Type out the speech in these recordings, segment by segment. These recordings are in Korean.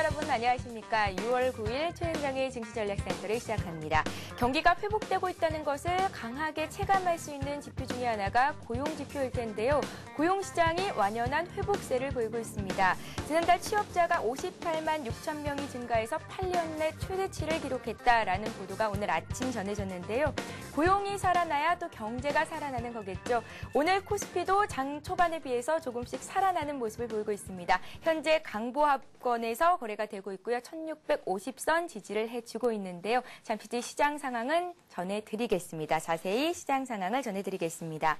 여러분 안녕하십니까. 6월 9일 최은정의 증시전략센터를 시작합니다. 경기가 회복되고 있다는 것을 강하게 체감할 수 있는 지표 중에 하나가 고용지표일 텐데요. 고용시장이 완연한 회복세를 보이고 있습니다. 지난달 취업자가 58만 6천 명이 증가해서 8년 내 최대치를 기록했다라는 보도가 오늘 아침 전해졌는데요. 고용이 살아나야 또 경제가 살아나는 거겠죠. 오늘 코스피도 장 초반에 비해서 조금씩 살아나는 모습을 보이고 있습니다. 현재 강보합권에서 거래가 되고 있고요. 1650선 지지를 해주고 있는데요. 잠시 뒤 시장 상황은 전해드리겠습니다. 자세히 시장 상황을 전해드리겠습니다.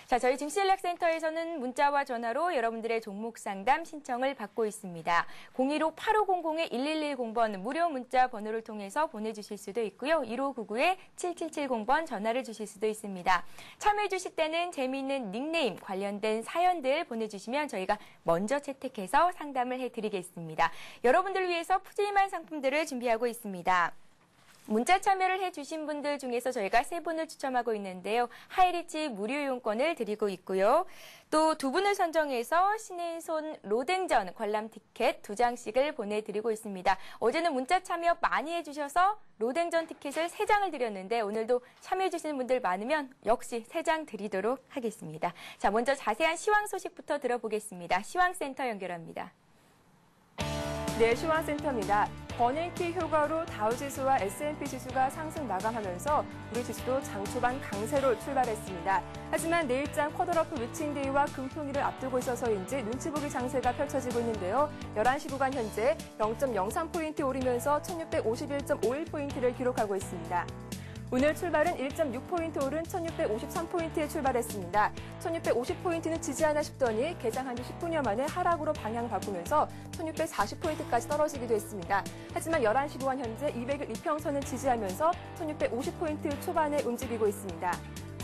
자, 저희 증시전략센터에서는 문자와 전화로 여러분들의 종목 상담 신청을 받고 있습니다. 015-8500-1110번 무료 문자 번호를 통해서 보내주실 수도 있고요. 1599-7770번 전화를 주실 수도 있습니다. 참여해 주실 때는 재미있는 닉네임 관련된 사연들 보내주시면 저희가 먼저 채택해서 상담을 해드리겠습니다. 여러분들을 위해서 푸짐한 상품들을 준비하고 있습니다. 문자 참여를 해주신 분들 중에서 저희가 3분을 추첨하고 있는데요. 하이리치 무료 이용권을 드리고 있고요. 또 2분을 선정해서 신인손 로댕전 관람 티켓 2장씩을 보내드리고 있습니다. 어제는 문자 참여 많이 해주셔서 로댕전 티켓을 3장을 드렸는데 오늘도 참여해주시는 분들 많으면 역시 3장 드리도록 하겠습니다. 자, 먼저 자세한 시황 소식부터 들어보겠습니다. 시황센터 연결합니다. 네, 시황센터입니다. 버냉키 효과로 다우지수와 S&P 지수가 상승 마감하면서 우리 지수도 장 초반 강세로 출발했습니다. 하지만 내일장 쿼터러프 위칭데이와 금통일을 앞두고 있어서인지 눈치 보기 장세가 펼쳐지고 있는데요. 11시 구간 현재 0.03포인트 오르면서 1651.51포인트를 기록하고 있습니다. 오늘 출발은 1.6포인트 오른 1653포인트에 출발했습니다. 1650포인트는 지지하나 싶더니 개장한 지 10분여 만에 하락으로 방향 바꾸면서 1640포인트까지 떨어지기도 했습니다. 하지만 11시 구간 현재 200일 이평선을 지지하면서 1650포인트 초반에 움직이고 있습니다.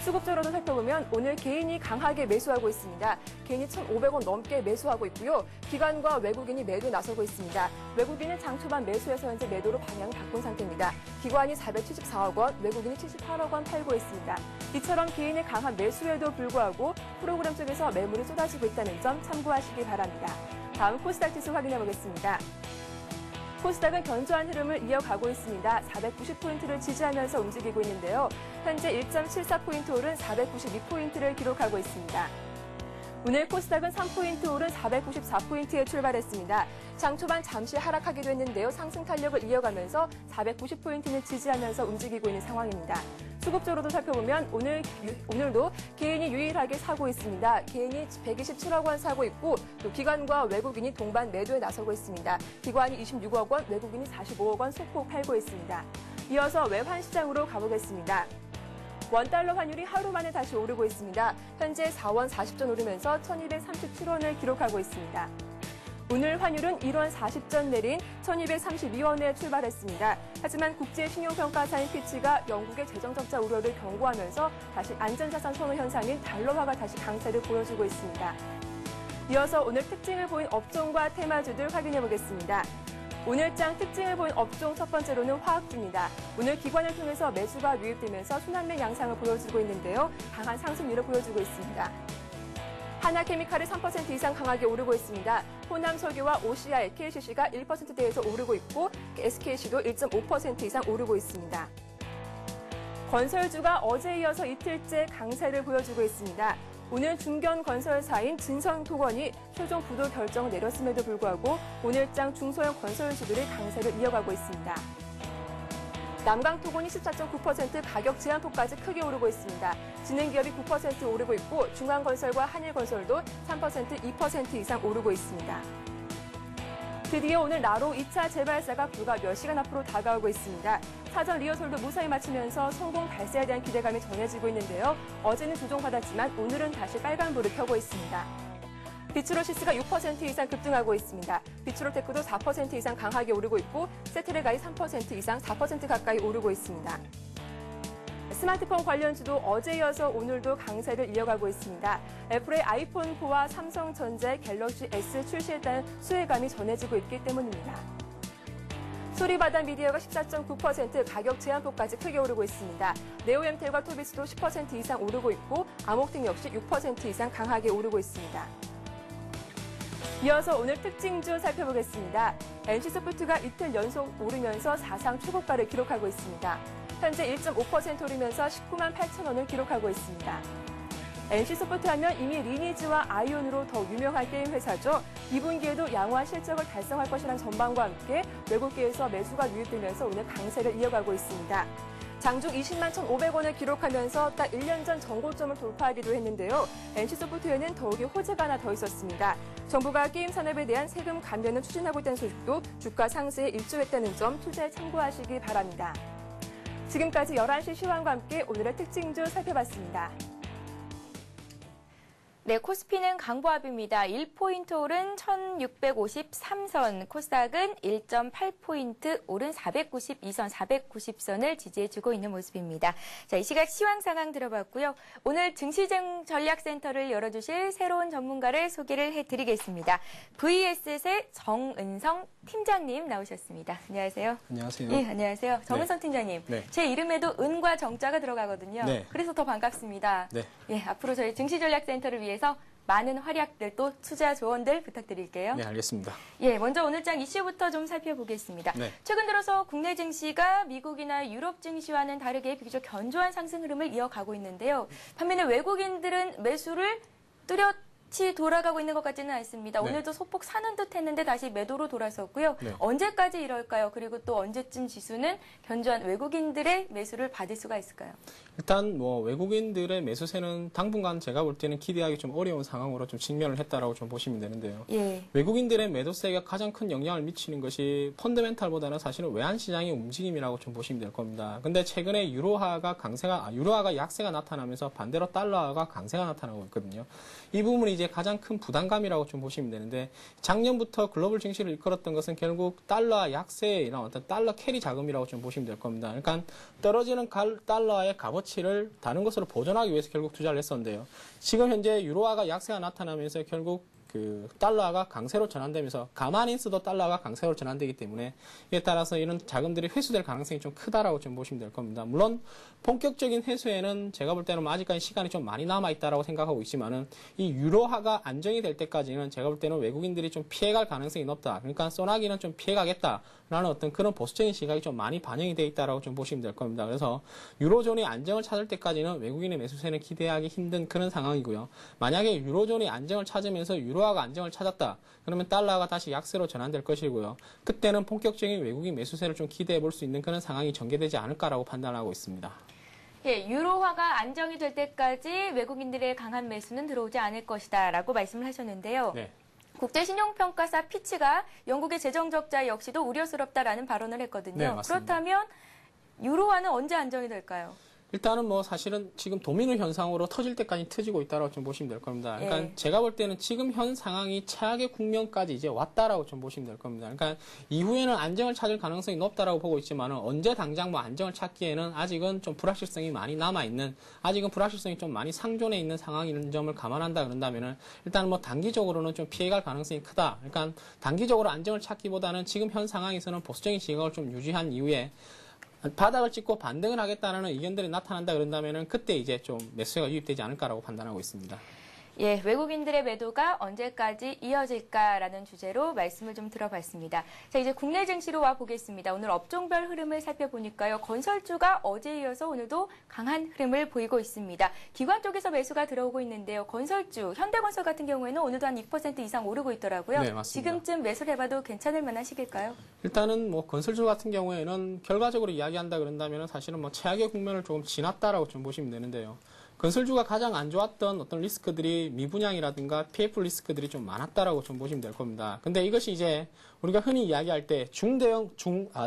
수급적으로도 살펴보면 오늘 개인이 강하게 매수하고 있습니다. 개인이 1,500원 넘게 매수하고 있고요. 기관과 외국인이 매도에 나서고 있습니다. 외국인은 장 초반 매수해서 현재 매도로 방향을 바꾼 상태입니다. 기관이 474억 원, 외국인이 78억 원 팔고 있습니다. 이처럼 개인의 강한 매수에도 불구하고 프로그램 쪽에서 매물이 쏟아지고 있다는 점 참고하시기 바랍니다. 다음 코스닥 지수 확인해 보겠습니다. 코스닥은 견조한 흐름을 이어가고 있습니다. 490포인트를 지지하면서 움직이고 있는데요. 현재 1.74포인트 오른 492포인트를 기록하고 있습니다. 오늘 코스닥은 3포인트 오른 494포인트에 출발했습니다. 장 초반 잠시 하락하기도 했는데요. 상승 탄력을 이어가면서 490포인트를 지지하면서 움직이고 있는 상황입니다. 수급적으로도 살펴보면 오늘도 개인이 유일하게 사고 있습니다. 개인이 127억 원 사고 있고 또 기관과 외국인이 동반 매도에 나서고 있습니다. 기관이 26억 원, 외국인이 45억 원 소폭 팔고 있습니다. 이어서 외환 시장으로 가보겠습니다. 원달러 환율이 하루 만에 다시 오르고 있습니다. 현재 4원 40전 오르면서 1237원을 기록하고 있습니다. 오늘 환율은 1원 40전 내린 1232원에 출발했습니다. 하지만 국제신용평가사인 피치가 영국의 재정적자 우려를 경고하면서 다시 안전자산 선호 현상인 달러화가 다시 강세를 보여주고 있습니다. 이어서 오늘 특징을 보인 업종과 테마주들 확인해 보겠습니다. 오늘장 특징을 보인 업종 첫 번째로는 화학주입니다. 오늘 기관을 통해서 매수가 유입되면서 순환매 양상을 보여주고 있는데요. 강한 상승률을 보여주고 있습니다. 하나케미칼이 3% 이상 강하게 오르고 있습니다. 호남석유와 OCI, KCC가 1%대에서 오르고 있고 SKC도 1.5% 이상 오르고 있습니다. 건설주가 어제에 이어서 이틀째 강세를 보여주고 있습니다. 오늘 중견 건설사인 진성토건이 최종 부도 결정을 내렸음에도 불구하고 오늘장 중소형 건설주들이 강세를 이어가고 있습니다. 남강토건이 14.9% 가격 제한폭까지 크게 오르고 있습니다. 진행기업이 9% 오르고 있고 중앙건설과 한일건설도 3%, 2% 이상 오르고 있습니다. 드디어 오늘 나로 2차 재발사가 불과 몇 시간 앞으로 다가오고 있습니다. 사전 리허설도 무사히 마치면서 성공 발사에 대한 기대감이 전해지고 있는데요. 어제는 조정받았지만 오늘은 다시 빨간불을 켜고 있습니다. 비츠로시스가 6% 이상 급등하고 있습니다. 비츠로테크도 4% 이상 강하게 오르고 있고 세트레가이 3% 이상 4% 가까이 오르고 있습니다. 스마트폰 관련주도 어제 이어서 오늘도 강세를 이어가고 있습니다. 애플의 아이폰 4와 삼성전자의 갤럭시 S 출시에 따른 수혜감이 전해지고 있기 때문입니다. 소리바다 미디어가 14.9% 가격 제한폭까지 크게 오르고 있습니다. 네오엠텔과 토비스도 10% 이상 오르고 있고 아목등 역시 6% 이상 강하게 오르고 있습니다. 이어서 오늘 특징주 살펴보겠습니다. NC소프트가 이틀 연속 오르면서 사상 최고가를 기록하고 있습니다. 현재 1.5% 오르면서 19만 8천 원을 기록하고 있습니다. NC소프트 하면 이미 리니지와 아이온으로 더 유명한 게임 회사죠. 2분기에도 양호한 실적을 달성할 것이라는 전망과 함께 외국계에서 매수가 유입되면서 오늘 강세를 이어가고 있습니다. 장중 20만 1,500원을 기록하면서 딱 1년 전 전고점을 돌파하기도 했는데요. NC소프트에는 더욱이 호재가 하나 더 있었습니다. 정부가 게임 산업에 대한 세금 감면을 추진하고 있다는 소식도 주가 상승에 일조했다는 점 투자에 참고하시기 바랍니다. 지금까지 11시 시황과 함께 오늘의 특징주 살펴봤습니다. 네, 코스피는 강보합입니다. 1포인트 오른 1653선, 코스닥은 1.8포인트 오른 492선, 490선을 지지해주고 있는 모습입니다. 자, 이 시각 시황 상황 들어봤고요. 오늘 증시전략센터를 열어주실 새로운 전문가를 소개를 해드리겠습니다. VS의 정은성 팀장님 나오셨습니다. 안녕하세요. 안녕하세요. 예, 안녕하세요. 정은성 팀장님. 네. 제 이름에도 은과 정자가 들어가거든요. 네. 그래서 더 반갑습니다. 네. 예, 앞으로 저희 증시전략센터를 위해서 많은 활약들 또 투자 조언들 부탁드릴게요. 네, 알겠습니다. 예, 먼저 오늘장 이슈부터 좀 살펴보겠습니다. 네. 최근 들어서 국내 증시가 미국이나 유럽 증시와는 다르게 비교적 견조한 상승 흐름을 이어가고 있는데요. 반면에 외국인들은 매수를 뚜렷이 돌아가고 있는 것 같지는 않습니다. 네. 오늘도 소폭 사는 듯 했는데 다시 매도로 돌아섰고요. 네. 언제까지 이럴까요? 그리고 또 언제쯤 지수는 견조한 외국인들의 매수를 받을 수가 있을까요? 일단 외국인들의 매수세는 당분간 제가 볼 때는 기대하기 좀 어려운 상황으로 좀 직면을 했다라고 좀 보시면 되는데요. 예. 외국인들의 매도세가 가장 큰 영향을 미치는 것이 펀더멘탈보다는 사실은 외환 시장의 움직임이라고 좀 보시면 될 겁니다. 근데 최근에 유로화가 약세가 나타나면서 반대로 달러화가 강세가 나타나고 있거든요. 이 부분이 이제 가장 큰 부담감이라고 좀 보시면 되는데, 작년부터 글로벌 증시를 이끌었던 것은 결국 달러 약세에 이런 어떤 달러 캐리 자금이라고 좀 보시면 될 겁니다. 그러니까 떨어지는 달러의 값어치를 다른 것으로 보존하기 위해서 결국 투자를 했었는데요. 지금 현재 유로화가 약세가 나타나면서 결국 달러가 강세로 전환되면서 가만히 있어도 달러가 강세로 전환되기 때문에 이에 따라서 이런 자금들이 회수될 가능성이 좀 크다라고 좀 보시면 될 겁니다. 물론 본격적인 회수에는 제가 볼 때는 아직까지 시간이 좀 많이 남아 있다라고 생각하고 있지만은 이 유로화가 안정이 될 때까지는 제가 볼 때는 외국인들이 좀 피해갈 가능성이 높다. 그러니까 소나기는 좀 피해가겠다라는 어떤 그런 보수적인 시각이 좀 많이 반영이 돼 있다라고 좀 보시면 될 겁니다. 그래서 유로존이 안정을 찾을 때까지는 외국인의 매수세는 기대하기 힘든 그런 상황이고요. 만약에 유로존이 안정을 찾으면서 유로화가 안정을 찾았다. 그러면 달러가 다시 약세로 전환될 것이고요. 그때는 본격적인 외국인 매수세를 좀 기대해 볼 수 있는 그런 상황이 전개되지 않을까라고 판단하고 있습니다. 예, 유로화가 안정이 될 때까지 외국인들의 강한 매수는 들어오지 않을 것이다라고 말씀을 하셨는데요. 네. 국제신용평가사 피치가 영국의 재정적자 역시도 우려스럽다라는 발언을 했거든요. 네, 맞습니다. 그렇다면 유로화는 언제 안정이 될까요? 일단은 사실은 지금 도미노 현상으로 터질 때까지 터지고 있다고 좀 보시면 될 겁니다. 그러니까 예. 제가 볼 때는 지금 현 상황이 최악의 국면까지 이제 왔다라고 좀 보시면 될 겁니다. 그러니까 이후에는 안정을 찾을 가능성이 높다라고 보고 있지만은 언제 당장 안정을 찾기에는 아직은 좀 불확실성이 많이 남아있는, 아직은 불확실성이 좀 많이 상존해 있는 상황이라는 점을 감안한다 그런다면은 일단 단기적으로는 좀 피해갈 가능성이 크다. 그러니까 단기적으로 안정을 찾기보다는 지금 현 상황에서는 보수적인 시각을 좀 유지한 이후에 바닥을 찍고 반등을 하겠다는 의견들이 나타난다 그런다면은 그때 이제 좀 매수가 유입되지 않을까라고 판단하고 있습니다. 예, 외국인들의 매도가 언제까지 이어질까라는 주제로 말씀을 좀 들어봤습니다. 자, 이제 국내 증시로 와 보겠습니다. 오늘 업종별 흐름을 살펴보니까요. 건설주가 어제에 이어서 오늘도 강한 흐름을 보이고 있습니다. 기관 쪽에서 매수가 들어오고 있는데요. 건설주, 현대건설 같은 경우에는 오늘도 한 6% 이상 오르고 있더라고요. 네, 맞습니다. 지금쯤 매수를 해봐도 괜찮을 만한 시기일까요? 일단은 건설주 같은 경우에는 결과적으로 이야기한다 그런다면은 사실은 최악의 국면을 조금 지났다라고 좀 보시면 되는데요. 건설주가 가장 안 좋았던 어떤 리스크들이 미분양이라든가 PF 리스크들이 좀 많았다라고 좀 보시면 될 겁니다. 근데 이것이 이제 우리가 흔히 이야기할 때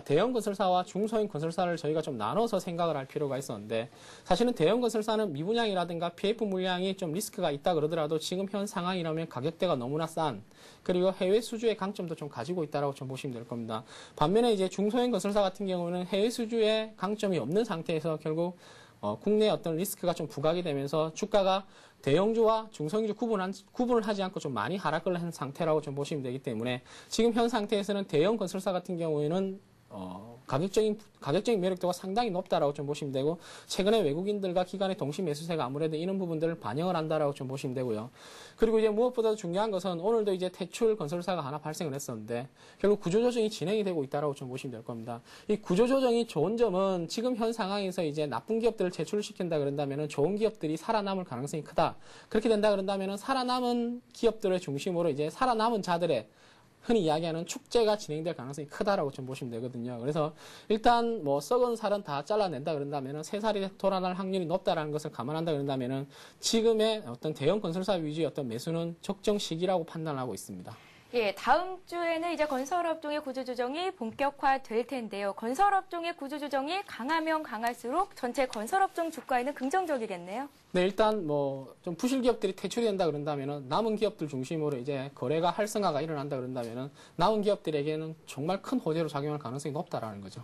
대형 건설사와 중소형 건설사를 저희가 좀 나눠서 생각을 할 필요가 있었는데, 사실은 대형 건설사는 미분양이라든가 PF 물량이 좀 리스크가 있다 그러더라도 지금 현 상황이라면 가격대가 너무나 싼, 그리고 해외 수주의 강점도 좀 가지고 있다라고 좀 보시면 될 겁니다. 반면에 이제 중소형 건설사 같은 경우는 해외 수주의 강점이 없는 상태에서 결국 국내 어떤 리스크가 좀 부각이 되면서 주가가 대형주와 중소형주 구분을 하지 않고 좀 많이 하락을 한 상태라고 좀 보시면 되기 때문에 지금 현 상태에서는 대형 건설사 같은 경우에는 가격적인 매력도가 상당히 높다라고 좀 보시면 되고, 최근에 외국인들과 기관의 동시 매수세가 아무래도 이런 부분들을 반영을 한다라고 좀 보시면 되고요. 그리고 이제 무엇보다 중요한 것은 오늘도 이제 퇴출 건설사가 하나 발생을 했었는데, 결국 구조조정이 진행이 되고 있다라고 좀 보시면 될 겁니다. 이 구조조정이 좋은 점은 지금 현 상황에서 이제 나쁜 기업들을 제출시킨다 그런다면은 좋은 기업들이 살아남을 가능성이 크다. 그렇게 된다 그런다면은 살아남은 기업들을 중심으로 이제 살아남은 자들의 흔히 이야기하는 축제가 진행될 가능성이 크다라고 좀 보시면 되거든요. 그래서 일단 뭐 썩은 살은 다 잘라낸다 그런다면은 새 살이 돌아날 확률이 높다라는 것을 감안한다 그런다면은 지금의 어떤 대형 건설사 위주의 어떤 매수는 적정 시기라고 판단하고 있습니다. 예, 다음 주에는 이제 건설업종의 구조조정이 본격화될 텐데요. 건설업종의 구조조정이 강하면 강할수록 전체 건설업종 주가에는 긍정적이겠네요. 네, 일단 뭐 좀 부실 기업들이 퇴출이 된다 그런다면은 남은 기업들 중심으로 이제 거래가 활성화가 일어난다 그런다면은 남은 기업들에게는 정말 큰 호재로 작용할 가능성이 높다라는 거죠.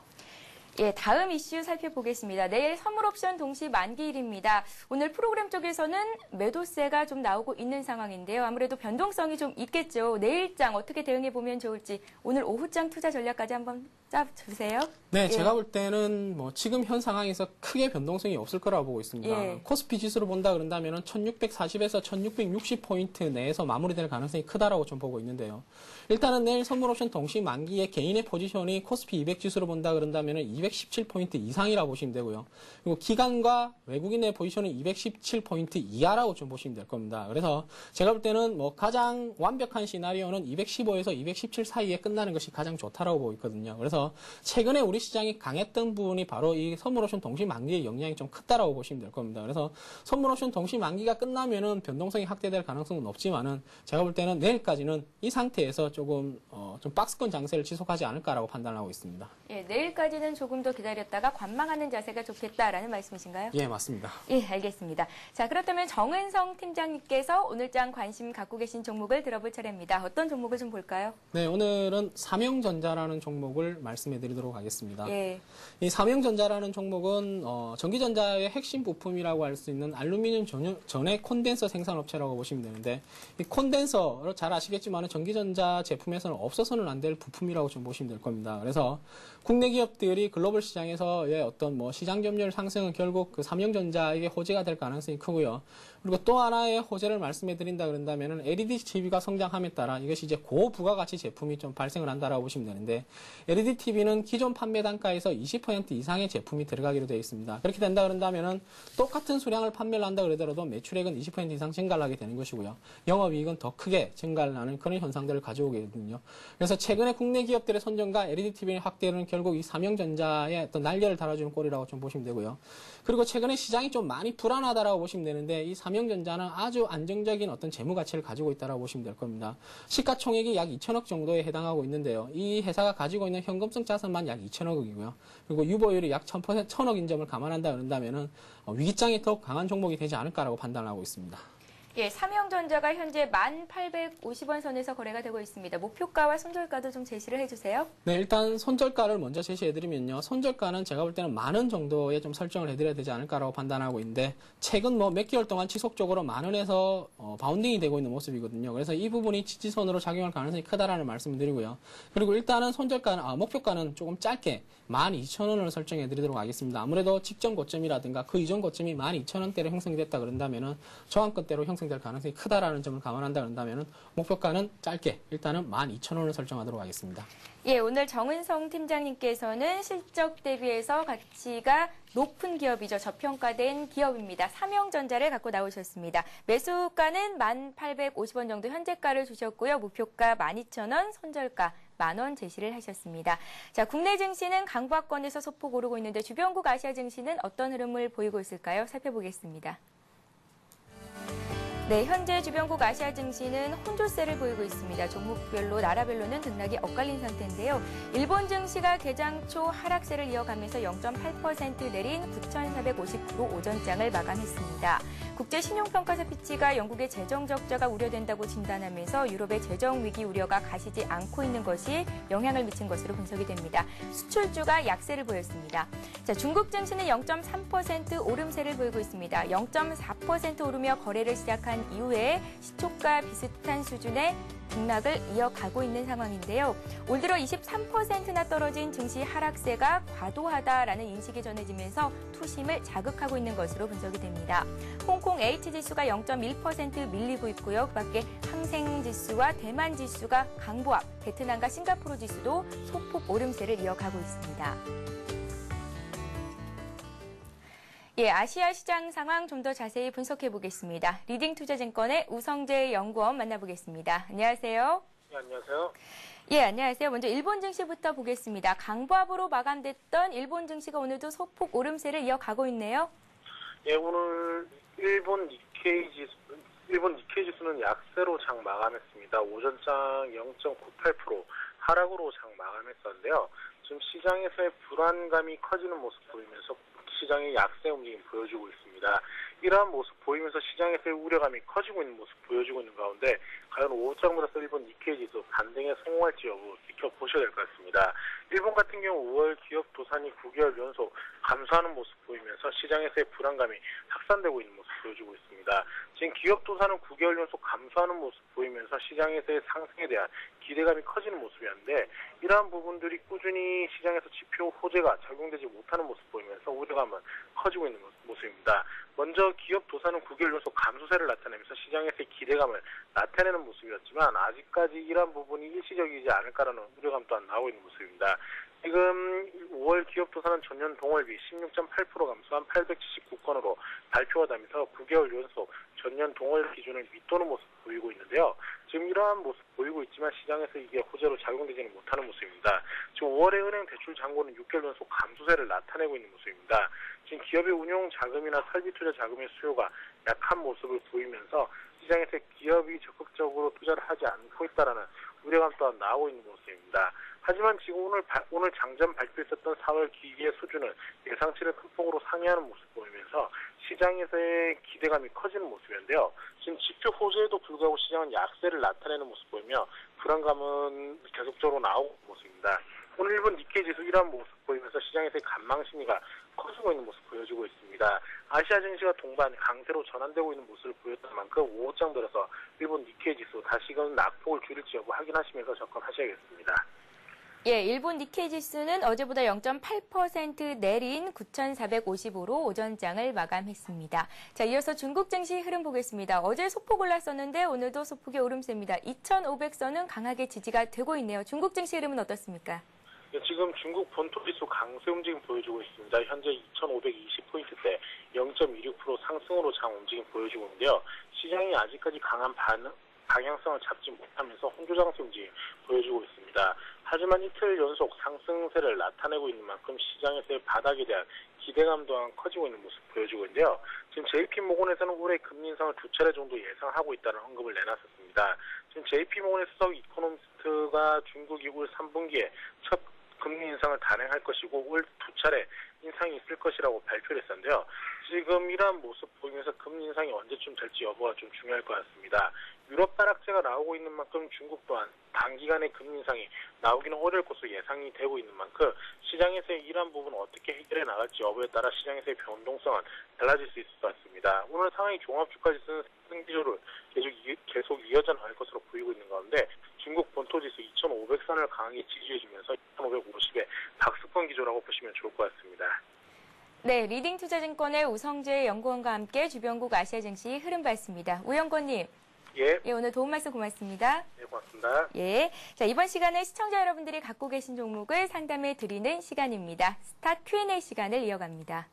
예, 다음 이슈 살펴보겠습니다. 내일 선물옵션 동시 만기일입니다. 오늘 프로그램 쪽에서는 매도세가 좀 나오고 있는 상황인데요. 아무래도 변동성이 좀 있겠죠. 내일장 어떻게 대응해 보면 좋을지 오늘 오후장 투자 전략까지 한번 짜주세요. 네, 예. 제가 볼 때는 뭐 지금 현 상황에서 크게 변동성이 없을 거라고 보고 있습니다. 예. 코스피 지수로 본다 그런다면 1640에서 1660포인트 내에서 마무리될 가능성이 크다라고 좀 보고 있는데요. 일단은 내일 선물옵션 동시 만기에 개인의 포지션이 코스피 200 지수로 본다 그런다면 217포인트 이상이라고 보시면 되고요. 그리고 기관과 외국인의 포지션은 217포인트 이하라고 좀 보시면 될 겁니다. 그래서 제가 볼 때는 뭐 가장 완벽한 시나리오는 215에서 217 사이에 끝나는 것이 가장 좋다라고 보고 있거든요. 그래서 최근에 우리 시장이 강했던 부분이 바로 이 선물옵션 동시 만기의 영향이 좀 크다라고 보시면 될 겁니다. 그래서 선물옵션 동시 만기가 끝나면은 변동성이 확대될 가능성은 없지만은 제가 볼 때는 내일까지는 이 상태에서 조금 좀 박스권 장세를 지속하지 않을까라고 판단하고 있습니다. 예, 내일까지는 조금 더 기다렸다가 관망하는 자세가 좋겠다라는 말씀이신가요? 예, 맞습니다. 예, 알겠습니다. 자, 그렇다면 정은성 팀장님께서 오늘장 관심 갖고 계신 종목을 들어볼 차례입니다. 어떤 종목을 좀 볼까요? 네, 오늘은 삼형전자라는 종목을 말씀해 드리도록 하겠습니다. 예. 이 삼형전자라는 종목은 전기전자의 핵심 부품이라고 할 수 있는 알루미늄 전해 콘덴서 생산업체라고 보시면 되는데, 이 콘덴서를 잘 아시겠지만 전기전자 제품에서는 없어서는 안 될 부품이라고 좀 보시면 될 겁니다. 그래서 국내 기업들이 글로벌 시장에서의 어떤 뭐 시장 점유율 상승은 결국 그 삼형전자에게 호재가 될 가능성이 크고요. 그리고 또 하나의 호재를 말씀해 드린다 그런다면은 LED TV가 성장함에 따라 이것이 이제 고부가가치 제품이 좀 발생을 한다라고 보시면 되는데, LED TV는 기존 판매 단가에서 20% 이상의 제품이 들어가기로 되어 있습니다. 그렇게 된다 그런다면은 똑같은 수량을 판매를 한다 그러더라도 매출액은 20% 이상 증가를 하게 되는 것이고요. 영업이익은 더 크게 증가를 하는 그런 현상들을 가져오게 되거든요. 그래서 최근에 국내 기업들의 선정과 LED TV의 확대는 결국 이 삼형전자의 어떤 날개를 달아주는 꼴이라고 좀 보시면 되고요. 그리고 최근에 시장이 좀 많이 불안하다라고 보시면 되는데, 이 삼형전자는 아주 안정적인 어떤 재무 가치를 가지고 있다라고 보시면 될 겁니다. 시가총액이 약 2천억 정도에 해당하고 있는데요. 이 회사가 가지고 있는 현금성 자산만 약 2천억이고요. 그리고 유보율이 약 1000억인 점을 감안한다 그런다면은 위기장이 더욱 강한 종목이 되지 않을까라고 판단하고 있습니다. 예, 삼형전자가 현재 1,850원 선에서 거래가 되고 있습니다. 목표가와 손절가도 좀 제시를 해주세요. 네, 일단 손절가를 먼저 제시해드리면요. 손절가는 제가 볼 때는 10,000원 정도에 좀 설정을 해드려야 되지 않을까라고 판단하고 있는데, 최근 뭐 몇 개월 동안 지속적으로 10,000원에서 바운딩이 되고 있는 모습이거든요. 그래서 이 부분이 지지선으로 작용할 가능성이 크다라는 말씀을 드리고요. 그리고 일단은 목표가는 조금 짧게 12,000원을 설정해드리도록 하겠습니다. 아무래도 직전 고점이라든가 그 이전 고점이 12,000원대로 형성이 됐다 그런다면은 저항권대로 형성될 가능성이 크다라는 점을 감안한다 그런다면은 목표가는 짧게 일단은 12,000원을 설정하도록 하겠습니다. 예, 오늘 정은성 팀장님께서는 실적 대비해서 가치가 높은 기업이죠. 저평가된 기업입니다. 삼형전자를 갖고 나오셨습니다. 매수가는 1,850원 정도 현재가를 주셨고요. 목표가 12,000원, 손절가 10,000원 제시를 하셨습니다. 자, 국내 증시는 강보합권에서 소폭 오르고 있는데 주변국 아시아 증시는 어떤 흐름을 보이고 있을까요? 살펴보겠습니다. 네, 현재 주변국 아시아 증시는 혼조세를 보이고 있습니다. 종목별로, 나라별로는 등락이 엇갈린 상태인데요. 일본 증시가 개장 초 하락세를 이어가면서 0.8% 내린 9,459로 오전장을 마감했습니다. 국제신용평가사 피치가 영국의 재정 적자가 우려된다고 진단하면서 유럽의 재정 위기 우려가 가시지 않고 있는 것이 영향을 미친 것으로 분석이 됩니다. 수출주가 약세를 보였습니다. 자, 중국 증시는 0.3% 오름세를 보이고 있습니다. 0.4% 오르며 거래를 시작한 난 이후에 시초가 비슷한 수준의 등락을 이어가고 있는 상황인데요. 올 들어 23%나 떨어진 증시 하락세가 과도하다라는 인식이 전해지면서 투심을 자극하고 있는 것으로 분석이 됩니다. 홍콩 H지수가 0.1% 밀리고 있고요. 그밖에 항생지수와 대만지수가 강보합, 베트남과 싱가포르 지수도 소폭 오름세를 이어가고 있습니다. 예, 아시아 시장 상황 좀 더 자세히 분석해 보겠습니다. 리딩투자증권의 우성재 연구원 만나보겠습니다. 안녕하세요. 네, 안녕하세요. 예, 안녕하세요. 먼저 일본 증시부터 보겠습니다. 강보합으로 마감됐던 일본 증시가 오늘도 소폭 오름세를 이어가고 있네요. 예, 오늘 일본 니케이 지수는 약세로 장 마감했습니다. 오전장 0.98% 하락으로 장 마감했었는데요. 지금 시장에서의 불안감이 커지는 모습 보이면서 시장의 약세 움직임 보여주고 있습니다. 이러한 모습 보이면서 시장에서의 우려감이 커지고 있는 모습 보여주고 있는 가운데 과연 오후장부터 일본 니케이 지수 반등에 성공할지 여부 지켜보셔야 될 것 같습니다. 일본 같은 경우 5월 기업 도산이 9개월 연속 감소하는 모습 보이면서 시장에서의 불안감이 확산되고 있는 모습 보여주고 있습니다. 지금 기업 도산은 9개월 연속 감소하는 모습 보이면서 시장에서의 상승에 대한 기대감이 커지는 모습이었는데 이러한 부분들이 꾸준히 시장에서 지표 호재가 적용되지 못하는 모습 보이면서 우려감은 커지고 있는 모습입니다. 먼저 기업 도산은 9개월 연속 감소세를 나타내면서 시장에서의 기대감을 나타내는 모습이었지만 아직까지 이러한 부분이 일시적이지 않을까라는 우려감 또한 나오고 있는 모습입니다. 지금 5월 기업 도산은 전년 동월비 16.8% 감소한 879건으로 발표가 되면서 9개월 연속 전년 동월 기준을 밑도는 모습 보이고 있는데요. 지금 이러한 모습 보이고 있지만 시장에서 이게 호재로 작용되지는 못하는 모습입니다. 지금 5월의 은행 대출 잔고는 6개월 연속 감소세를 나타내고 있는 모습입니다. 지금 기업의 운용 자금이나 설비 투자 자금의 수요가 약한 모습을 보이면서 시장에서 기업이 적극적으로 투자를 하지 않고 있다라는 우려감 또한 나오고 있는 모습입니다. 하지만 지금 오늘 장전 발표했었던 4월 기계 수준은 예상치를 큰 폭으로 상회하는 모습 보이면서 시장에서의 기대감이 커지는 모습인데요. 지금 지표 호재에도 불구하고 시장은 약세를 나타내는 모습 보이며 불안감은 계속적으로 나오고 있는 모습입니다. 오늘 일본 니케이 지수 이러한 모습 보이면서 시장에서의 관망 심리가 커지고 있는 모습 보여주고 있습니다. 아시아 증시가 동반 강세로 전환되고 있는 모습을 보였던 만큼 오후장 들어서 일본 니케이 지수 다시금 낙폭을 줄일지 여부 확인하시면서 접근하셔야겠습니다. 예, 일본 니케이 지수는 어제보다 0.8% 내린 9,455로 오전장을 마감했습니다. 자, 이어서 중국 증시 흐름 보겠습니다. 어제 소폭 올랐었는데 오늘도 소폭의 오름세입니다. 2,500선은 강하게 지지가 되고 있네요. 중국 증시 흐름은 어떻습니까? 네, 지금 중국 본토지수 강세 움직임 보여주고 있습니다. 현재 2,520포인트대 0.26% 상승으로 장 움직임 보여주고 있는데요. 시장이 아직까지 강한 방향성을 잡지 못하면서 홍조장세 움직임 보여주고 있습니다. 하지만 이틀 연속 상승세를 나타내고 있는 만큼 시장에서의 바닥에 대한 기대감 또한 커지고 있는 모습 보여주고 있는데요. 지금 JP모건에서는 올해 금리 인상을 2차례 정도 예상하고 있다는 언급을 내놨었습니다. 지금 JP모건의 수석 이코노미스트가 중국이 올 3분기에 첫 금리 인상을 단행할 것이고 올 2차례 인상이 있을 것이라고 발표를 했었는데요. 지금 이러한 모습 보이면서 금리 인상이 언제쯤 될지 여부가 좀 중요할 것 같습니다. 유럽 하락세가 나오고 있는 만큼 중국 또한 단기간에 금리 인상이 나오기는 어려울 것으로 예상이 되고 있는 만큼 시장에서의 이러한 부분을 어떻게 해결해 나갈지 여부에 따라 시장에서의 변동성은 달라질 수 있을 것 같습니다. 오늘 상하이 종합주가지수는 상승기조를 계속 이어져 나갈 것으로 보이고 있는 가운데 중국 본토지수 2,500선을 강하게 지지해주면서 2,550의 박스권 기조라고 보시면 좋을 것 같습니다. 네, 리딩투자증권의 우성재 연구원과 함께 주변국 아시아 증시 흐름 봤습니다. 우 연구원님. 예, 오늘 도움 말씀 고맙습니다. 네, 고맙습니다. 예. 자, 이번 시간에 시청자 여러분들이 갖고 계신 종목을 상담해 드리는 시간입니다. 스타 Q&A 시간을 이어갑니다.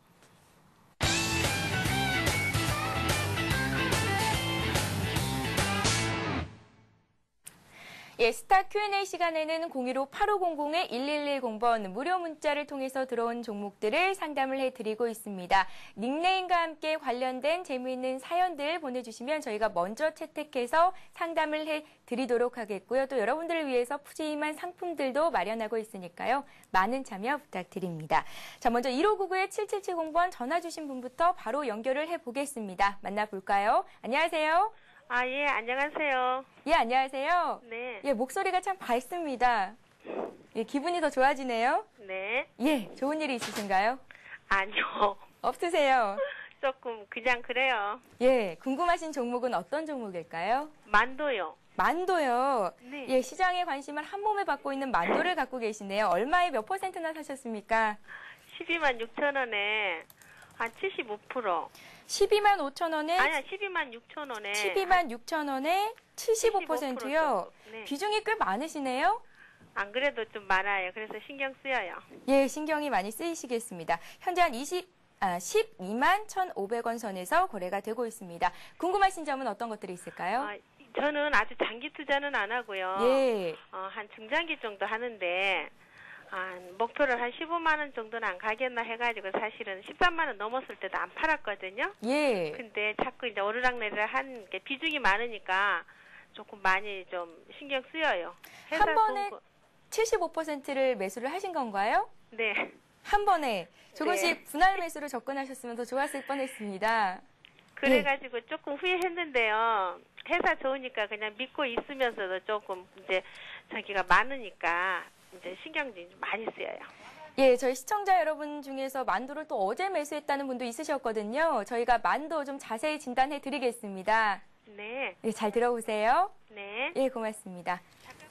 예, 스타 Q&A 시간에는 015-8500-1110번 무료 문자를 통해서 들어온 종목들을 상담을 해드리고 있습니다. 닉네임과 함께 관련된 재미있는 사연들 보내주시면 저희가 먼저 채택해서 상담을 해드리도록 하겠고요. 또 여러분들을 위해서 푸짐한 상품들도 마련하고 있으니까요. 많은 참여 부탁드립니다. 자, 먼저 1599-7770번 전화 주신 분부터 바로 연결을 해보겠습니다. 만나볼까요? 안녕하세요. 예, 안녕하세요. 예, 안녕하세요. 네. 예, 목소리가 참 밝습니다. 예, 기분이 더 좋아지네요. 네. 예, 좋은 일이 있으신가요? 아니요. 없으세요? 조금 그냥 그래요. 예, 궁금하신 종목은 어떤 종목일까요? 만도요. 만도요. 네. 예, 시장의 관심을 한 몸에 받고 있는 만도를 갖고 계시네요. 얼마에 몇 %나 사셨습니까? 12만 6천 원에 한 75%. 12만 5천 원에 아니야, 12만 6천 원에. 12만 6천 원에 75%요. 정도. 네. 비중이 꽤 많으시네요. 안 그래도 좀 많아요. 그래서 신경 쓰여요. 예, 신경이 많이 쓰이시겠습니다. 현재 한 12만 1,500원 선에서 거래가 되고 있습니다. 궁금하신 점은 어떤 것들이 있을까요? 저는 아주 장기 투자는 안 하고요. 예. 한 중장기 정도 하는데, 목표를 한 15만 원 정도는 안 가겠나 해가지고 사실은 13만 원 넘었을 때도 안 팔았거든요. 예. 근데 자꾸 이제 오르락내리락 한 게 비중이 많으니까 조금 많이 좀 신경 쓰여요. 한 번에 75%를 매수를 하신 건가요? 네. 한 번에 조금씩 분할 매수로 접근하셨으면 더 좋았을 뻔했습니다. 그래가지고 조금 후회했는데요. 회사 좋으니까 그냥 믿고 있으면서도 조금 이제 저기가 많으니까 이제 신경이 좀 많이 쓰여요. 예, 저희 시청자 여러분 중에서 만도를 또 어제 매수했다는 분도 있으셨거든요. 저희가 만도 좀 자세히 진단해 드리겠습니다. 네. 예, 잘 들어보세요. 네. 예, 고맙습니다.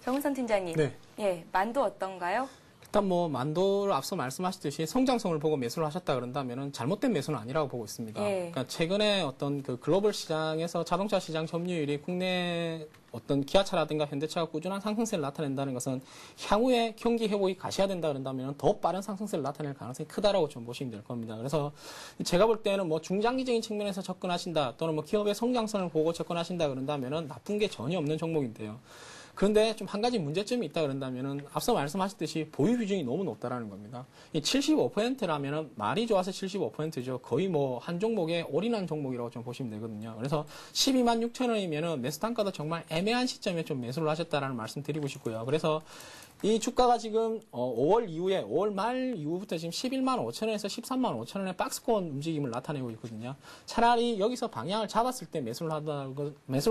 정은선 팀장님. 네. 예, 만도 어떤가요? 일단 뭐 만도를 앞서 말씀하셨듯이 성장성을 보고 매수를 하셨다 그런다면은 잘못된 매수는 아니라고 보고 있습니다. 예. 그러니까 최근에 어떤 그 글로벌 시장에서 자동차 시장 점유율이 국내 어떤 기아차라든가 현대차가 꾸준한 상승세를 나타낸다는 것은 향후에 경기 회복이 가셔야된다 그런다면 더 빠른 상승세를 나타낼 가능성이 크다라고 좀 보시면 될 겁니다. 그래서 제가 볼 때는 뭐 중장기적인 측면에서 접근하신다 또는 뭐 기업의 성장성을 보고 접근하신다 그런다면은 나쁜 게 전혀 없는 종목인데요. 그런데 좀 한 가지 문제점이 있다 그런다면은 앞서 말씀하셨듯이 보유 비중이 너무 높다라는 겁니다. 이 75%라면은 말이 좋아서 75%죠. 거의 뭐 한 종목에 올인한 종목이라고 좀 보시면 되거든요. 그래서 12만 6천 원이면은 매수 단가도 정말 애매한 시점에 좀 매수를 하셨다라는 말씀 드리고 싶고요. 그래서 이 주가가 지금 5월 이후에 5월 말 이후부터 지금 11만 5천 원에서 13만 5천 원의 박스권 움직임을 나타내고 있거든요. 차라리 여기서 방향을 잡았을 때 매수를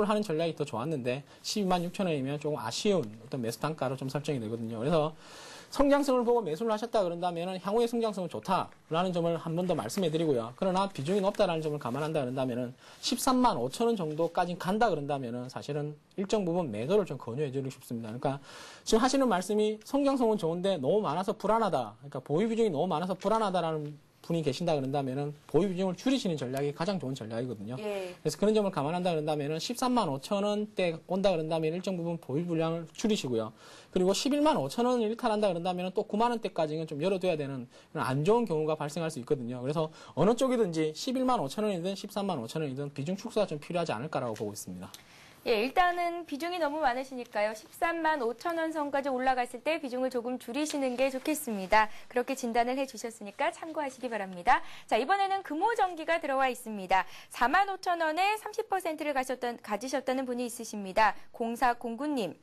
하는 전략이 더 좋았는데 12만 6천 원이면 조금 아쉬운 어떤 매수 단가로 좀 설정이 되거든요. 그래서 성장성을 보고 매수를 하셨다 그런다면 향후의 성장성은 좋다라는 점을 한 번 더 말씀해 드리고요. 그러나 비중이 높다라는 점을 감안한다 그런다면 13만 5천 원 정도까지 간다 그런다면 사실은 일정 부분 매도를 좀 권유해 드리고 싶습니다. 그러니까 지금 하시는 말씀이 성장성은 좋은데 너무 많아서 불안하다. 그러니까 보유 비중이 너무 많아서 불안하다라는 분이 계신다 그런다면은 보유 비중을 줄이시는 전략이 가장 좋은 전략이거든요. 예. 그래서 그런 점을 감안한다 그런다면은 13만 5천 원대 온다 그런다면 일정 부분 보유 분량을 줄이시고요. 그리고 11만 5천 원을 일탈한다 그런다면 또 9만 원대까지는 좀 열어둬야 되는 그런 안 좋은 경우가 발생할 수 있거든요. 그래서 어느 쪽이든지 11만 5천 원이든 13만 5천 원이든 비중 축소가 좀 필요하지 않을까라고 보고 있습니다. 예, 일단은 비중이 너무 많으시니까요. 13만 5천 원 선까지 올라갔을 때 비중을 조금 줄이시는 게 좋겠습니다. 그렇게 진단을 해주셨으니까 참고하시기 바랍니다. 자, 이번에는 금호전기가 들어와 있습니다. 4만 5천 원에 30%를 가지셨다는 분이 있으십니다. 0409님.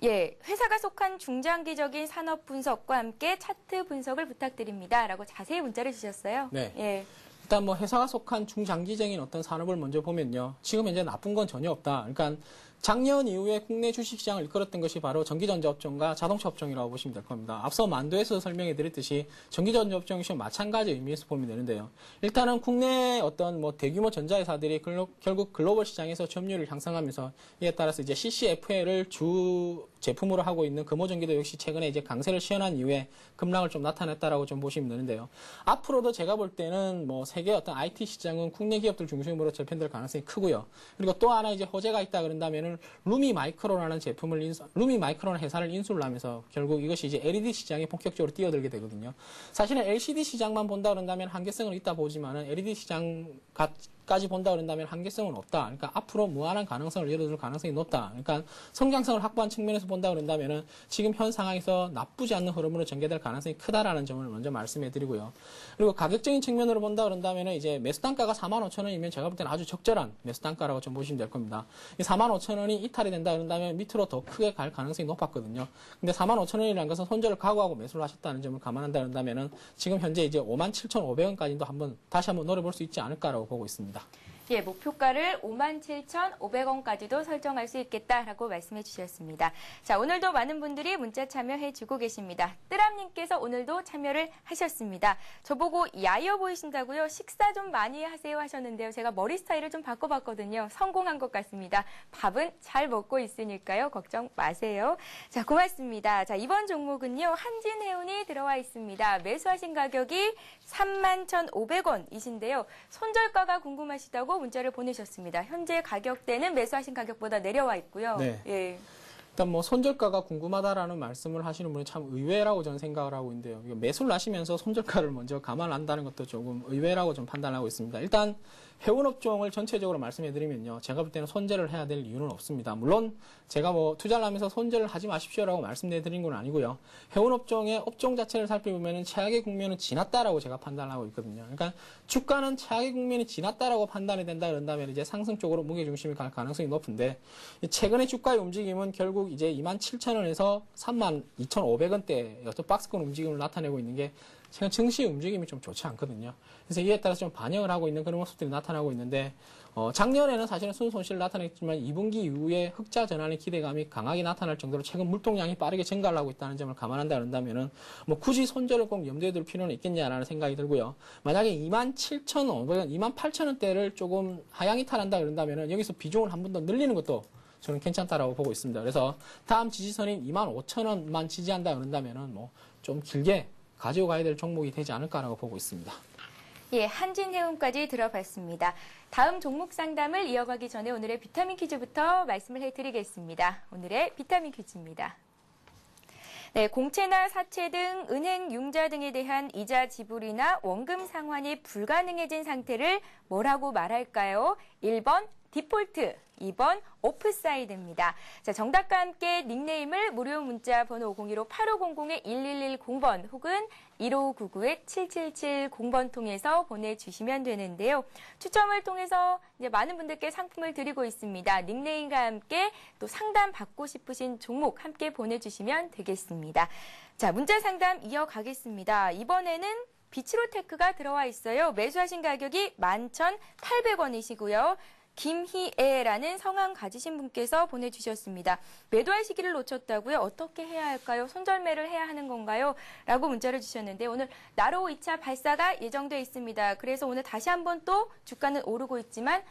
예, 회사가 속한 중장기적인 산업 분석과 함께 차트 분석을 부탁드립니다. 라고 자세히 문자를 주셨어요. 네. 예. 일단 뭐 회사가 속한 중장기적인 어떤 산업을 먼저 보면요. 지금 현재 나쁜 건 전혀 없다. 그러니까 작년 이후에 국내 주식시장을 이끌었던 것이 바로 전기전자업종과 자동차 업종이라고 보시면 될 겁니다. 앞서 만도에서 설명해 드렸듯이 전기전자업종이 마찬가지 의미에서 보면 되는데요. 일단은 국내 어떤 뭐 대규모 전자회사들이 결국 글로벌 시장에서 점유율을 향상하면서 이에 따라서 이제 CCFL을 주 제품으로 하고 있는 금호전기도 역시 최근에 이제 강세를 시현한 이후에 급락을 좀 나타냈다라고 좀 보시면 되는데요. 앞으로도 제가 볼 때는 뭐 세계 어떤 IT 시장은 국내 기업들 중심으로 재편될 가능성이 크고요. 그리고 또 하나 이제 호재가 있다 그런다면은 루미마이크로라는 루미마이크로라는 회사를 인수를 하면서 결국 이것이 이제 LED 시장에 본격적으로 뛰어들게 되거든요. 사실은 LCD 시장만 본다 그런다면 한계성은 있다 보지만은 LED 시장까지 본다 그런다면 한계성은 없다. 그러니까 앞으로 무한한 가능성을 열어둘 가능성이 높다. 그러니까 성장성을 확보한 측면에서 본다 그런다면은 지금 현 상황에서 나쁘지 않는 흐름으로 전개될 가능성이 크다라는 점을 먼저 말씀해 드리고요. 그리고 가격적인 측면으로 본다 그런다면은 이제 매수 단가가 4만 5천 원이면 제가 볼 때는 아주 적절한 매수 단가라고 좀 보시면 될 겁니다. 이 4만 5천 원이 이탈이 된다 그런다면 밑으로 더 크게 갈 가능성이 높았거든요. 근데 4만 5천 원이라는 것은 손절을 각오하고 매수를 하셨다는 점을 감안한다 그런다면은 지금 현재 이제 5만 7,500원까지도 다시 한번 노려볼 수 있지 않을까라고 보고 있습니다. 예, 목표가를 57,500원까지도 설정할 수 있겠다라고 말씀해 주셨습니다. 자, 오늘도 많은 분들이 문자 참여해 주고 계십니다. 뜨람님께서 오늘도 참여를 하셨습니다. 저보고 야여 보이신다고요? 식사 좀 많이 하세요 하셨는데요. 제가 머리 스타일을 좀 바꿔봤거든요. 성공한 것 같습니다. 밥은 잘 먹고 있으니까요. 걱정 마세요. 자, 고맙습니다. 자, 이번 종목은요. 한진해운이 들어와 있습니다. 매수하신 가격이 31,500원이신데요. 손절가가 궁금하시다고 문자를 보내셨습니다. 현재 가격대는 매수하신 가격보다 내려와 있고요. 네. 예. 일단 뭐 손절가가 궁금하다라는 말씀을 하시는 분이 참 의외라고 저는 생각을 하고 있는데요. 매수를 하시면서 손절가를 먼저 감안한다는 것도 조금 의외라고 좀 판단하고 있습니다. 일단 해운업종을 전체적으로 말씀해드리면요. 제가 볼 때는 손절을 해야 될 이유는 없습니다. 물론 제가 뭐 투자를 하면서 손절을 하지 마십시오라고 말씀드린 건 아니고요. 해운업종의 업종 자체를 살펴보면 최악의 국면은 지났다라고 제가 판단하고 있거든요. 그러니까 주가는 최악의 국면이 지났다라고 판단이 된다 그런다면 이제 상승 쪽으로 무게중심이 갈 가능성이 높은데 최근의 주가의 움직임은 결국 이제 27,000원에서 32,500원대 어떤 박스권 움직임을 나타내고 있는 게 최근 증시의 움직임이 좀 좋지 않거든요. 그래서 이에 따라서 좀 반영을 하고 있는 그런 모습들이 나타나고 있는데 작년에는 사실은 순손실을 나타냈지만 2분기 이후에 흑자 전환의 기대감이 강하게 나타날 정도로 최근 물동량이 빠르게 증가를 하고 있다는 점을 감안한다 그런다면은 뭐 굳이 손절을 꼭 염두에 둘 필요는 있겠냐라는 생각이 들고요. 만약에 27,500원, 28,000원대를 조금 하향 이탈한다 그런다면은 여기서 비중을 한 번 더 늘리는 것도 저는 괜찮다라고 보고 있습니다. 그래서 다음 지지선인 25,000원만 지지한다 그런다면은 뭐 좀 길게 가지고 가야 될 종목이 되지 않을까라고 보고 있습니다. 예, 한진해운까지 들어봤습니다. 다음 종목 상담을 이어가기 전에 오늘의 비타민 퀴즈부터 말씀을 해드리겠습니다. 오늘의 비타민 퀴즈입니다. 네, 공채나 사채 등 은행 융자 등에 대한 이자 지불이나 원금 상환이 불가능해진 상태를 뭐라고 말할까요? 1번 디폴트, 2번 오프사이드입니다. 자, 정답과 함께 닉네임을 무료 문자 번호 015-8500-1110번 혹은 1599-7770번 통해서 보내주시면 되는데요. 추첨을 통해서 이제 많은 분들께 상품을 드리고 있습니다. 닉네임과 함께 또 상담 받고 싶으신 종목 함께 보내주시면 되겠습니다. 자, 문자 상담 이어가겠습니다. 이번에는 비츠로테크가 들어와 있어요. 매수하신 가격이 11,800원이시고요. 김희애라는 성함 가지신 분께서 보내주셨습니다. 매도할 시기를 놓쳤다고요? 어떻게 해야 할까요? 손절매를 해야 하는 건가요? 라고 문자를 주셨는데 오늘 나로 2차 발사가 예정돼 있습니다. 그래서 오늘 다시 한번 또 주가는 오르고 있지만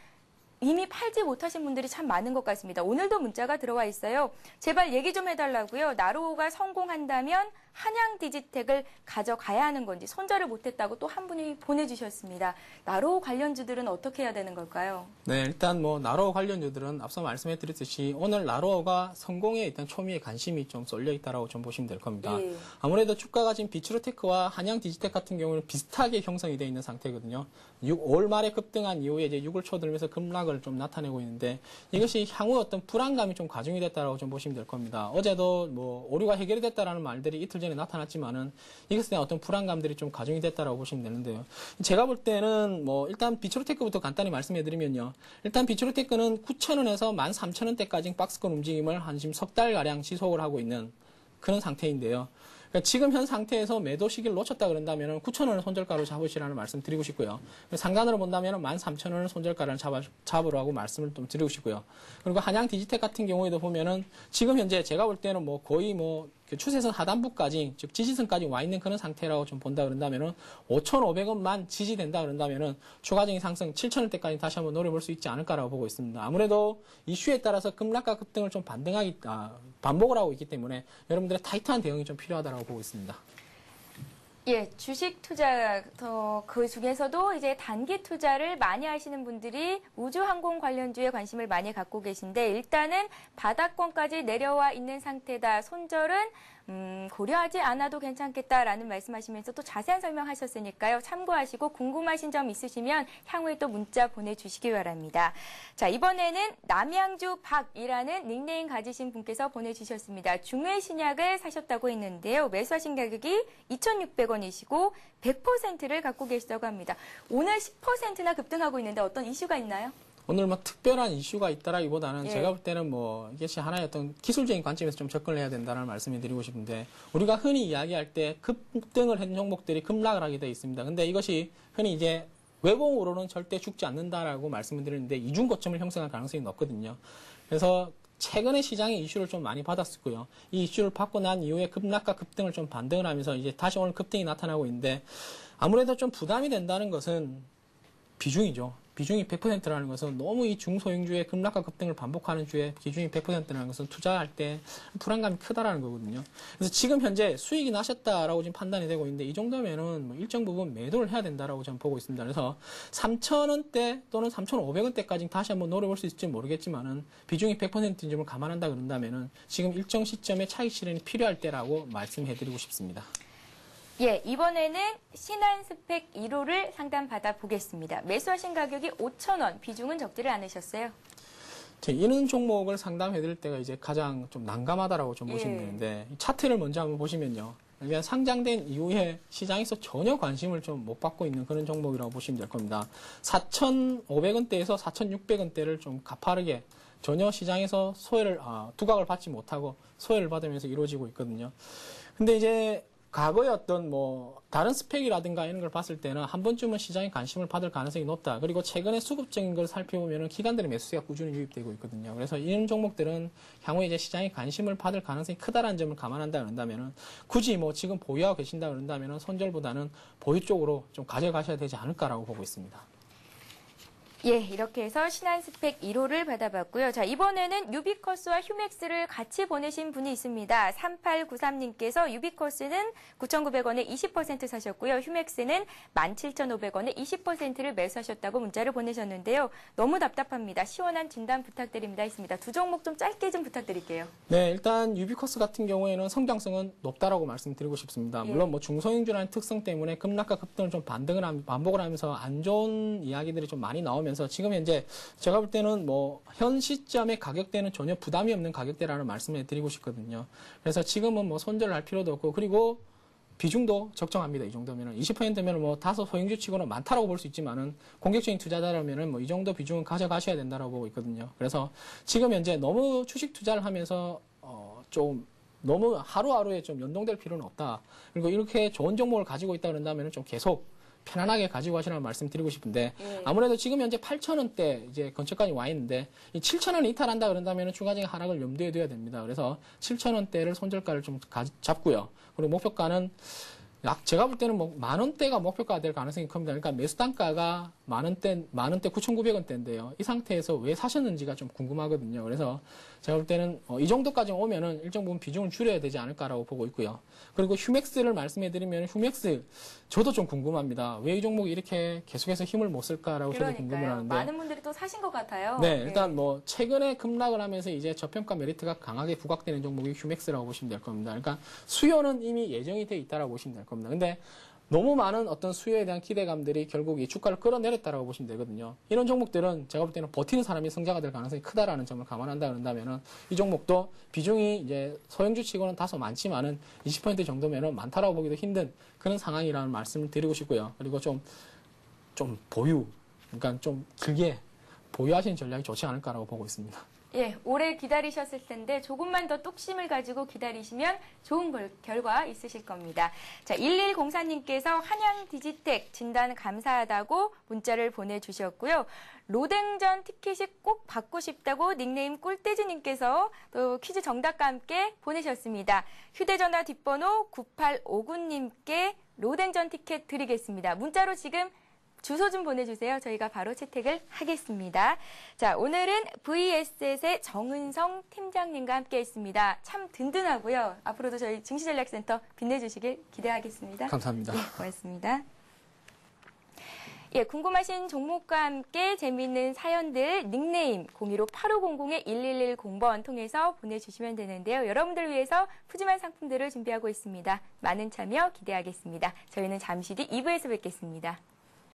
이미 팔지 못하신 분들이 참 많은 것 같습니다. 오늘도 문자가 들어와 있어요. 제발 얘기 좀 해달라고요. 나로우가 성공한다면 한양 디지텍을 가져가야 하는 건지 손절을 못했다고 또 한 분이 보내주셨습니다. 나로우 관련주들은 어떻게 해야 되는 걸까요? 네, 일단 뭐 나로우 관련주들은 앞서 말씀해드렸듯이 오늘 나로우가 성공에 일단 초미의 관심이 좀 쏠려 있다라고 좀 보시면 될 겁니다. 예. 아무래도 주가가 지금 비츠로테크와 한양 디지텍 같은 경우는 비슷하게 형성이 되어 있는 상태거든요. 5월 말에 급등한 이후에 이제 6월 초 들면서 급락을 좀 나타내고 있는데 이것이 향후 어떤 불안감이 좀 가중이 됐다라고 좀 보시면 될 겁니다. 어제도 뭐 오류가 해결이 됐다라는 말들이 이틀 전에 나타났지만은 이것에 대한 어떤 불안감들이 좀 가중이 됐다라고 보시면 되는데요. 제가 볼 때는 뭐 일단 비츠로테크부터 간단히 말씀해드리면요. 일단 비츠로테크는 9,000원에서 13,000원대까지 박스권 움직임을 한 지금 석 달가량 지속을 하고 있는 그런 상태인데요. 그러니까 지금 현 상태에서 매도 시기를 놓쳤다 그런다면 9,000원을 손절가로 잡으시라는 말씀 드리고 싶고요. 상단으로 본다면 13,000원을 손절가를 잡으라고 말씀을 좀 드리고 싶고요. 그리고 한양 디지텍 같은 경우에도 보면은 지금 현재 제가 볼 때는 뭐 거의 뭐 추세선 하단부까지 즉 지지선까지 와 있는 그런 상태라고 좀 본다 그런다면은 5,500원만 지지된다 그런다면은 추가적인 상승 7,000원대까지 다시 한번 노려볼 수 있지 않을까라고 보고 있습니다. 아무래도 이슈에 따라서 급락과 급등을 좀 반복을 하고 있기 때문에 여러분들의 타이트한 대응이 좀 필요하다고 보고 있습니다. 예, 주식 투자 그 중에서도 이제 단기 투자를 많이 하시는 분들이 우주항공 관련주에 관심을 많이 갖고 계신데 일단은 바닥권까지 내려와 있는 상태다. 손절은 고려하지 않아도 괜찮겠다라는 말씀하시면서 또 자세한 설명하셨으니까요. 참고하시고 궁금하신 점 있으시면 향후에 또 문자 보내주시기 바랍니다. 자, 이번에는 남양주 박이라는 닉네임 가지신 분께서 보내주셨습니다. 중외 신약을 사셨다고 했는데요. 매수하신 가격이 2,600원이시고 100%를 갖고 계시다고 합니다. 오늘 10%나 급등하고 있는데 어떤 이슈가 있나요? 오늘 뭐 특별한 이슈가 있다라기보다는 예. 제가 볼 때는 뭐 이것이 하나의 어떤 기술적인 관점에서 좀 접근을 해야 된다는 말씀을 드리고 싶은데 우리가 흔히 이야기할 때 급등을 한 종목들이 급락을 하게 되어 있습니다. 근데 이것이 흔히 이제 외봉으로는 절대 죽지 않는다라고 말씀을 드리는데 이중 고점을 형성할 가능성이 높거든요. 그래서 최근에 시장의 이슈를 좀 많이 받았었고요. 이 이슈를 받고 난 이후에 급락과 급등을 좀 반등을 하면서 이제 다시 오늘 급등이 나타나고 있는데 아무래도 좀 부담이 된다는 것은 비중이죠. 비중이 100%라는 것은 너무 이 중소형주의 급락과 급등을 반복하는 주에 비중이 100%라는 것은 투자할 때 불안감이 크다라는 거거든요. 그래서 지금 현재 수익이 나셨다라고 지금 판단이 되고 있는데 이 정도면은 뭐 일정 부분 매도를 해야 된다라고 저는 보고 있습니다. 그래서 3,000원대 또는 3,500원대까지 다시 한번 노려볼 수 있을지 모르겠지만은 비중이 100%인 점을 감안한다 그런다면은 지금 일정 시점에 차익 실현이 필요할 때라고 말씀해드리고 싶습니다. 예, 이번에는 신한스펙 1호를 상담받아 보겠습니다. 매수하신 가격이 5,000원, 비중은 적지를 않으셨어요. 이런 종목을 상담해드릴 때가 이제 가장 좀 난감하다라고 좀 보시면 되는데 차트를 먼저 한번 보시면요. 그러니까 상장된 이후에 시장에서 전혀 관심을 좀 못 받고 있는 그런 종목이라고 보시면 될 겁니다. 4,500원대에서 4,600원대를 좀 가파르게 전혀 시장에서 두각을 받지 못하고 소외를 받으면서 이루어지고 있거든요. 근데 이제 과거의 어떤 다른 스펙이라든가 이런 걸 봤을 때는 한 번쯤은 시장에 관심을 받을 가능성이 높다. 그리고 최근에 수급적인 걸 살펴보면은 기관들의 매수세가 꾸준히 유입되고 있거든요. 그래서 이런 종목들은 향후에 이제 시장에 관심을 받을 가능성이 크다라는 점을 감안한다 그런다면은 굳이 지금 보유하고 계신다 그런다면은 손절보다는 보유 쪽으로 좀 가져가셔야 되지 않을까라고 보고 있습니다. 예, 이렇게 해서 신한스펙 1호를 받아봤고요. 자, 이번에는 유비커스와 휴맥스를 같이 보내신 분이 있습니다. 3893님께서 유비커스는 9,900원에 20% 사셨고요. 휴맥스는 17,500원에 20%를 매수하셨다고 문자를 보내셨는데요. 너무 답답합니다. 시원한 진단 부탁드립니다. 했습니다. 두 종목 좀 짧게 좀 부탁드릴게요. 네, 일단 유비커스 같은 경우에는 성장성은 높다라고 말씀드리고 싶습니다. 물론 중소형주라는 특성 때문에 급락과 급등을 좀 반복을 하면서 안 좋은 이야기들이 좀 많이 나오면서 지금 현재 제가 볼 때는 현 시점의 가격대는 전혀 부담이 없는 가격대라는 말씀을 드리고 싶거든요. 그래서 지금은 손절을 할 필요도 없고 그리고 비중도 적정합니다. 이 정도면은 20%면은 다소 소형주 치고는 많다라고 볼 수 있지만은 공격적인 투자자라면은 이 정도 비중은 가져가셔야 된다라고 보고 있거든요. 그래서 지금 현재 너무 주식 투자를 하면서 좀 너무 하루하루에 좀 연동될 필요는 없다. 그리고 이렇게 좋은 종목을 가지고 있다 그런다면은 좀 계속 편안하게 가지고 가시라는 말씀 드리고 싶은데 아무래도 지금 현재 8,000원대 이제 근처까지 와 있는데 이 7,000원 이탈한다 그런다면 추가적인 하락을 염두에 둬야 됩니다. 그래서 7,000원대를 손절가를 좀 잡고요. 그리고 목표가는 제가 볼 때는 10,000원대가 목표가가 될 가능성이 큽니다. 그러니까 매수 단가가 10,000원대 9,900원대인데요. 이 상태에서 왜 사셨는지가 좀 궁금하거든요. 그래서 제가 볼 때는 이 정도까지 오면은 일정 부분 비중을 줄여야 되지 않을까라고 보고 있고요. 그리고 휴맥스를 말씀해드리면 휴맥스 저도 좀 궁금합니다. 왜 이 종목이 이렇게 계속해서 힘을 못 쓸까라고 저도 궁금을 하는데 많은 분들이 또 사신 것 같아요. 네, 일단 최근에 급락을 하면서 이제 저평가 메리트가 강하게 부각되는 종목이 휴맥스라고 보시면 될 겁니다. 그러니까 수요는 이미 예정이 돼 있다라고 보시면 될 겁니다. 근데 너무 많은 어떤 수요에 대한 기대감들이 결국 이 주가를 끌어내렸다라고 보시면 되거든요. 이런 종목들은 제가 볼 때는 버티는 사람이 성장가 될 가능성이 크다라는 점을 감안한다 그런다면은 이 종목도 비중이 이제 소형주 치고는 다소 많지만은 20% 정도면은 많다라고 보기도 힘든 그런 상황이라는 말씀을 드리고 싶고요. 그리고 좀 보유, 그러니까 좀 길게 보유하시는 전략이 좋지 않을까라고 보고 있습니다. 예, 오래 기다리셨을 텐데 조금만 더 뚝심을 가지고 기다리시면 좋은 결과 있으실 겁니다. 자, 1104님께서 한양 디지텍 진단 감사하다고 문자를 보내주셨고요. 로댕전 티켓이 꼭 받고 싶다고 닉네임 꿀돼지님께서 또 퀴즈 정답과 함께 보내셨습니다. 휴대전화 뒷번호 9859님께 로댕전 티켓 드리겠습니다. 문자로 지금 주소 좀 보내주세요. 저희가 바로 채택을 하겠습니다. 자, 오늘은 VSS의 정은성 팀장님과 함께했습니다. 참 든든하고요. 앞으로도 저희 증시전략센터 빛내주시길 기대하겠습니다. 감사합니다. 예, 고맙습니다. 예, 궁금하신 종목과 함께 재미있는 사연들 닉네임 015-8500-1110번 통해서 보내주시면 되는데요. 여러분들 위해서 푸짐한 상품들을 준비하고 있습니다. 많은 참여 기대하겠습니다. 저희는 잠시 뒤 2부에서 뵙겠습니다.